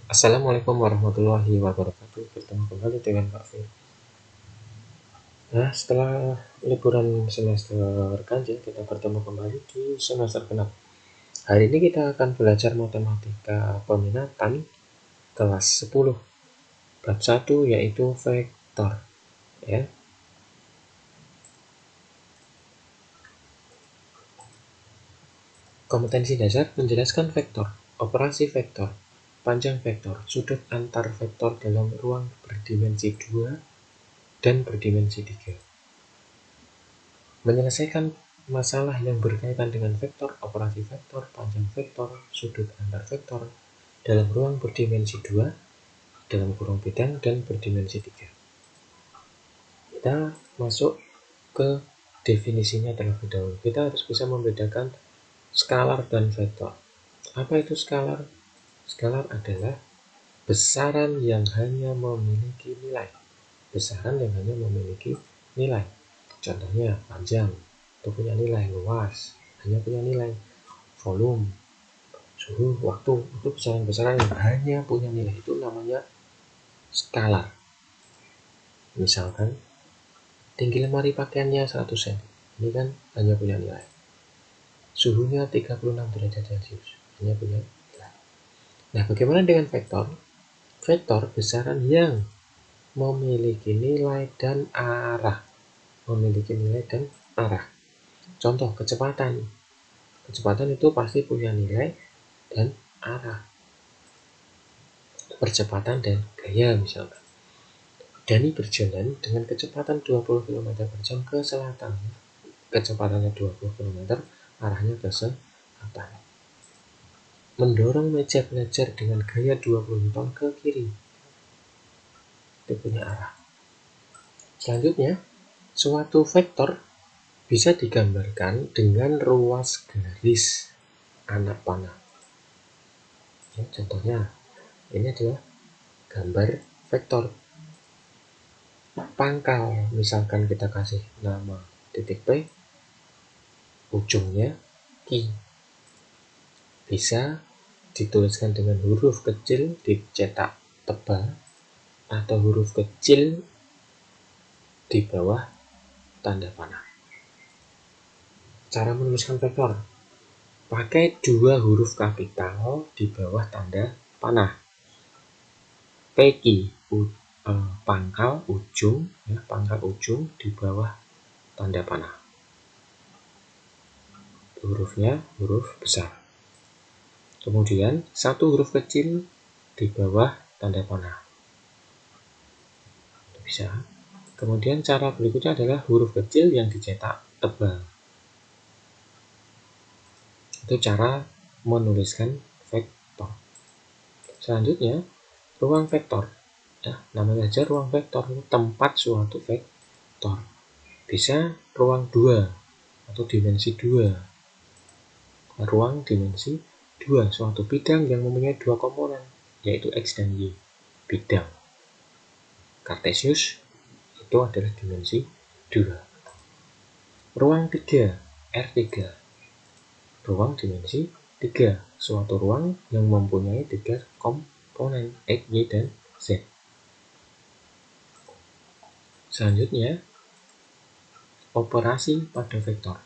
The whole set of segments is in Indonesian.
Assalamualaikum warahmatullahi wabarakatuh. Bertemu kembali dengan Pak Fir. Nah, setelah liburan semester ganjil, kita bertemu kembali di semester genap. Hari ini kita akan belajar matematika peminatan kelas 10, bab 1 yaitu vektor. Ya. Kompetensi dasar menjelaskan vektor, operasi vektor, panjang vektor, sudut antar vektor dalam ruang berdimensi 2 dan berdimensi 3. Menyelesaikan masalah yang berkaitan dengan vektor, operasi vektor, panjang vektor, sudut antar vektor dalam ruang berdimensi 2, dalam kurung bidang, dan berdimensi 3. Kita masuk ke definisinya terlebih dahulu. Kita harus bisa membedakan skalar dan vektor. Apa itu skalar? Skalar adalah besaran yang hanya memiliki nilai. Besaran yang hanya memiliki nilai. Contohnya panjang, itu punya nilai. Luas, hanya punya nilai. Volume, suhu, waktu, itu besaran-besaran yang hanya punya nilai. Itu namanya skalar. Misalkan tinggi lemari pakaiannya 100 cm. Ini kan hanya punya nilai. Suhunya 36 derajat Celcius, hanya punya nilai. Nah, bagaimana dengan vektor? Vektor besaran yang memiliki nilai dan arah. Memiliki nilai dan arah. Contoh kecepatan. Kecepatan itu pasti punya nilai dan arah. Percepatan dan gaya misalkan. Dani berjalan dengan kecepatan 20 km per jam ke selatan. Kecepatannya 20 km, arahnya ke selatan. Mendorong meja belajar dengan gaya 20 N ke kiri. Itu punya arah. Selanjutnya, suatu vektor bisa digambarkan dengan ruas garis anak panah. Ya, contohnya, ini adalah gambar vektor. Pangkal, misalkan kita kasih nama titik P, ujungnya Q. Bisa dituliskan dengan huruf kecil dicetak tebal atau huruf kecil di bawah tanda panah. Cara menuliskan vektor, pakai dua huruf kapital di bawah tanda panah. PQ, pangkal ujung, ya, pangkal ujung di bawah tanda panah. Hurufnya huruf besar. Kemudian satu huruf kecil di bawah tanda panah. Bisa. Kemudian cara berikutnya adalah huruf kecil yang dicetak tebal. Itu cara menuliskan vektor. Selanjutnya, ruang vektor. Ya, namanya saja ruang vektor, tempat suatu vektor. Bisa ruang 2 atau dimensi 2. Ruang dimensi 2, suatu bidang yang mempunyai dua komponen, yaitu X dan Y. Bidang Cartesius itu adalah dimensi 2. Ruang 3, R3. Ruang dimensi 3, suatu ruang yang mempunyai 3 komponen X, Y, dan Z. Selanjutnya, operasi pada vektor.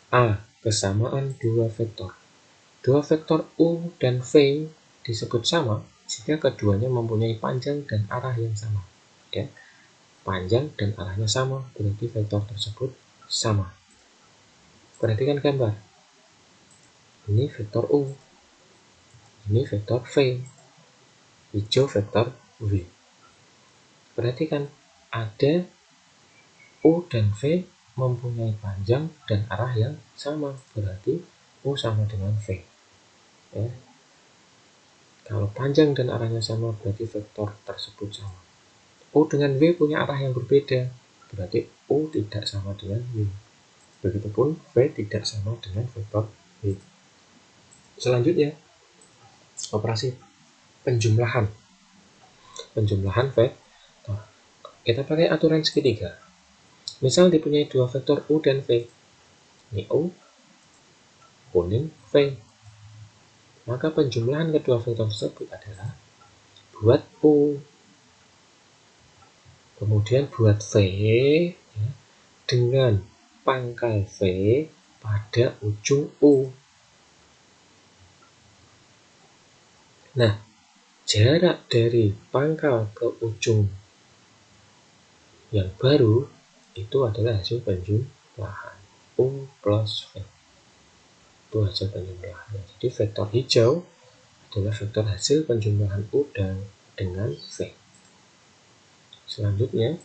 A. Kesamaan dua vektor. Dua vektor U dan V disebut sama jika keduanya mempunyai panjang dan arah yang sama. Ya. Panjang dan arahnya sama, berarti vektor tersebut sama. Perhatikan gambar. Ini vektor U, ini vektor V, hijau vektor V. Perhatikan, ada U dan V mempunyai panjang dan arah yang sama, berarti U sama dengan V. Ya. Kalau panjang dan arahnya sama, berarti vektor tersebut sama. U dengan V punya arah yang berbeda, berarti U tidak sama dengan V. Begitupun V tidak sama dengan vektor V. Selanjutnya, operasi penjumlahan. Penjumlahan vektor. Kita pakai aturan segitiga. Misal dipunyai dua vektor U dan V. Ini U, kuning V. Maka penjumlahan kedua vektor tersebut adalah buat U. Kemudian buat V ya, dengan pangkal V pada ujung U. Nah, jarak dari pangkal ke ujung yang baru itu adalah hasil penjumlahan U plus V. Itu hasil penjumlahan. Jadi vektor hijau adalah vektor hasil penjumlahan U dengan V. Selanjutnya,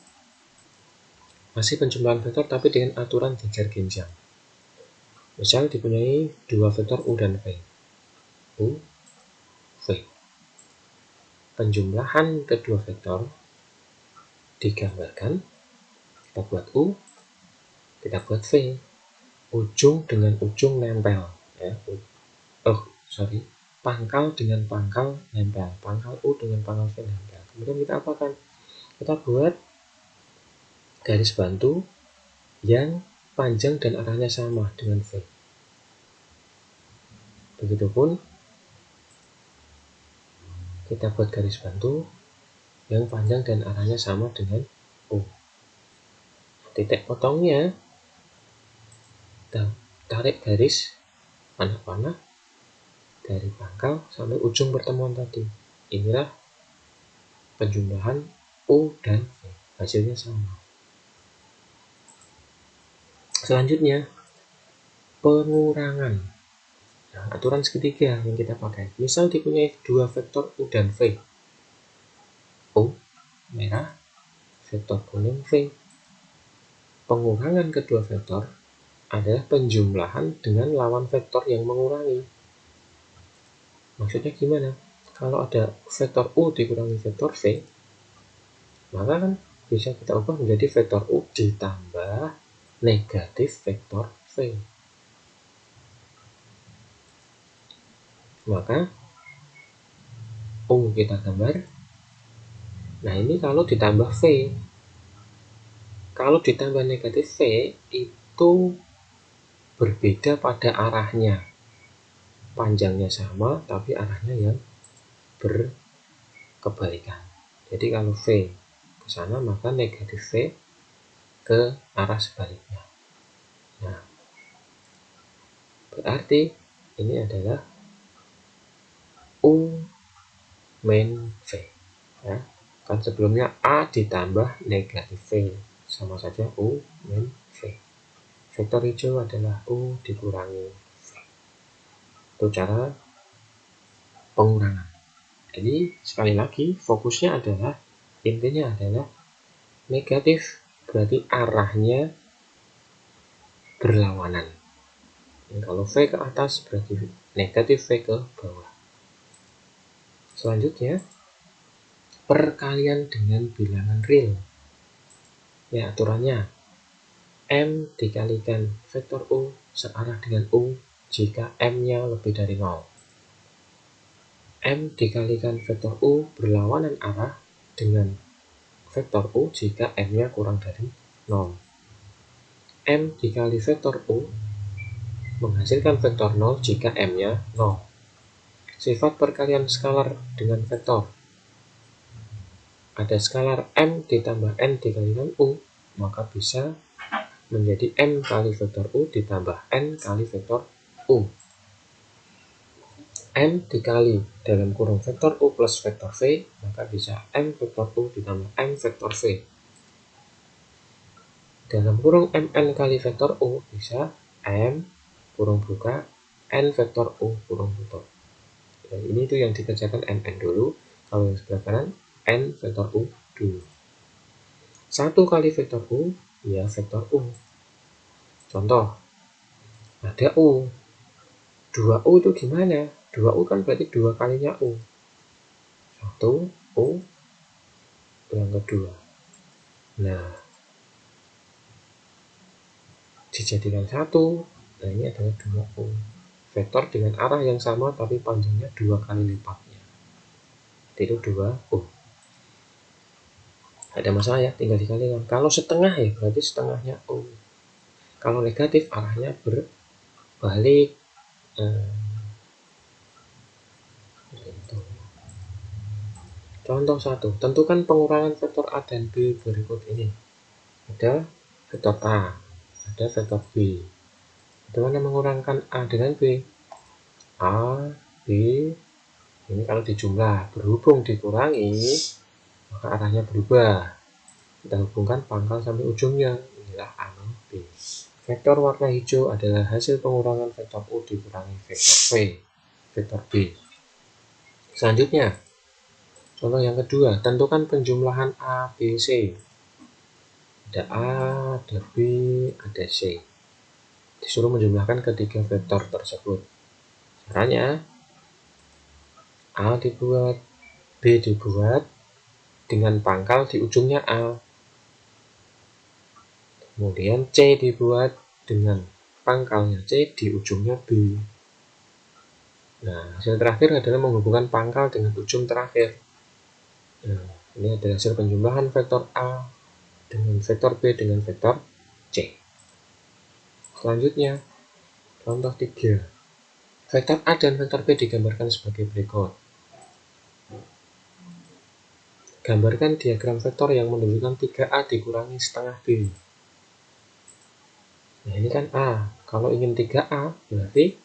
masih penjumlahan vektor tapi dengan aturan tiga genjang. Misal dipunyai dua vektor U dan V. U, V. Penjumlahan kedua vektor digambarkan, kita buat U, kita buat V. Ujung dengan ujung nempel. Ya. Pangkal dengan pangkal nempel. Pangkal U dengan pangkal V nempel. Kemudian kita apakan? Kita buat garis bantu yang panjang dan arahnya sama dengan V. Begitupun kita buat garis bantu yang panjang dan arahnya sama dengan U. Titik potongnya kita tarik garis panah-panah dari pangkal sampai ujung pertemuan tadi. Inilah penjumlahan U dan V. Hasilnya sama. Selanjutnya, pengurangan. Nah, aturan segitiga yang kita pakai. Misal dipunyai dua vektor U dan V. U, merah, vektor kuning V. Pengurangan kedua vektor adalah penjumlahan dengan lawan vektor yang mengurangi. Maksudnya gimana? Kalau ada vektor U dikurangi vektor V, maka kan bisa kita ubah menjadi vektor U ditambah negatif vektor V. Maka U kita gambar. Nah, ini kalau ditambah V. Kalau ditambah negatif V itu berbeda pada arahnya. Panjangnya sama tapi arahnya yang berkebalikan. Jadi kalau V ke sana maka negatif V ke arah sebaliknya. Nah, berarti ini adalah U min V. Ya. Kan sebelumnya A ditambah negatif V. Sama saja U min V. Vektor hijau adalah U dikurangi V. Itu cara pengurangan. Jadi sekali lagi fokusnya adalah, intinya adalah negatif berarti arahnya berlawanan. Kalau V ke atas berarti negatif V ke bawah. Selanjutnya, perkalian dengan bilangan real. Ya, aturannya M dikalikan vektor U searah dengan U jika M-nya lebih dari 0. M dikalikan vektor U berlawanan arah dengan vektor U jika M-nya kurang dari 0. M dikali vektor U menghasilkan vektor 0 jika M-nya 0. Sifat perkalian skalar dengan vektor. Ada skalar M ditambah N dikalikan U, maka bisa menjadi M kali vektor U ditambah N kali vektor U. M dikali dalam kurung vektor U plus vektor V, maka bisa M vektor U ditambah M vektor V. Dalam kurung MN kali vektor U bisa M kurung buka N vektor U kurung tutup. Dan ini itu yang dikerjakan MN dulu. Kalau yang sebelah kanan N vektor U dulu. 1 kali vektor U, ya vektor U. Contoh, ada U. 2U itu gimana? 2U kan berarti 2 kalinya U. 1 U yang kedua. Nah, dijadikan 1. Nah, ini adalah 2U. Vektor dengan arah yang sama tapi panjangnya 2 kali lipatnya. Itu 2U. Ada masalah ya, tinggal dikalikan. Kalau setengah ya berarti setengahnya U. Kalau negatif arahnya berbalik. Gitu. Contoh 1, tentukan pengurangan vektor A dan B berikut ini. Ada vektor A, ada vektor B. Bagaimana mengurangkan A dengan B? A, B, ini kalau dijumlah, berhubung dikurangi, maka arahnya berubah. Kita hubungkan pangkal sampai ujungnya, inilah A dan B. Vektor warna hijau adalah hasil pengurangan vektor U dikurangi vektor V, vektor B. Selanjutnya, contoh yang kedua, tentukan penjumlahan A, B, C. Ada A, ada B, ada C. Disuruh menjumlahkan ketiga vektor tersebut. Caranya, A dibuat, B dibuat dengan pangkal di ujungnya A. Kemudian C dibuat dengan pangkalnya C di ujungnya B. Nah, hasil terakhir adalah menghubungkan pangkal dengan ujung terakhir. Nah, ini adalah hasil penjumlahan vektor A dengan vektor B dengan vektor C. Selanjutnya, contoh 3. Vektor A dan vektor B digambarkan sebagai berikut. Gambarkan diagram vektor yang menunjukkan 3A dikurangi setengah B. Nah, ini kan A. Kalau ingin 3A, berarti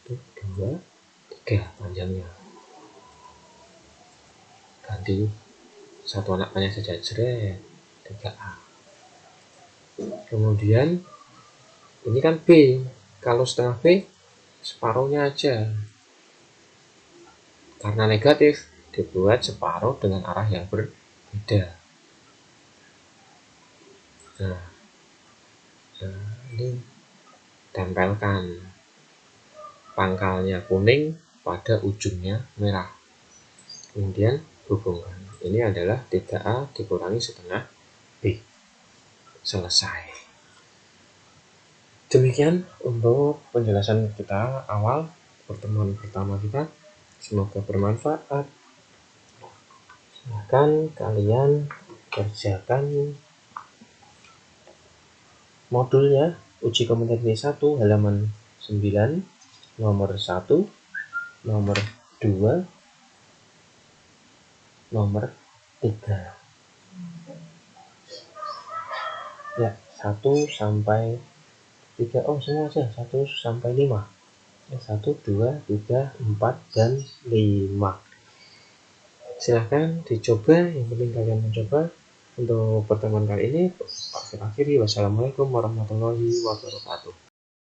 2, 3 panjangnya. Ganti satu anak panjang saja, jeret, 3A. Kemudian, ini kan B. Kalau setengah B, separuhnya aja. Karena negatif, dibuat separuh dengan arah yang berbeda. Nah, ini tempelkan pangkalnya kuning pada ujungnya merah. Kemudian hubungkan. Ini adalah 3A dikurangi setengah B. Selesai. Demikian untuk penjelasan kita awal pertemuan pertama kita. Semoga bermanfaat. Silahkan kalian kerjakan modulnya uji kompetensi 1 halaman 9, nomor 1, nomor 2, nomor 3. Ya, 1 sampai 3. Oh, semua aja. 1 sampai 5. 1, 2, 3, 4, dan 5. Silahkan dicoba, yang penting kalian mencoba. Untuk pertemuan kali ini, akhiri. Wassalamualaikum warahmatullahi wabarakatuh.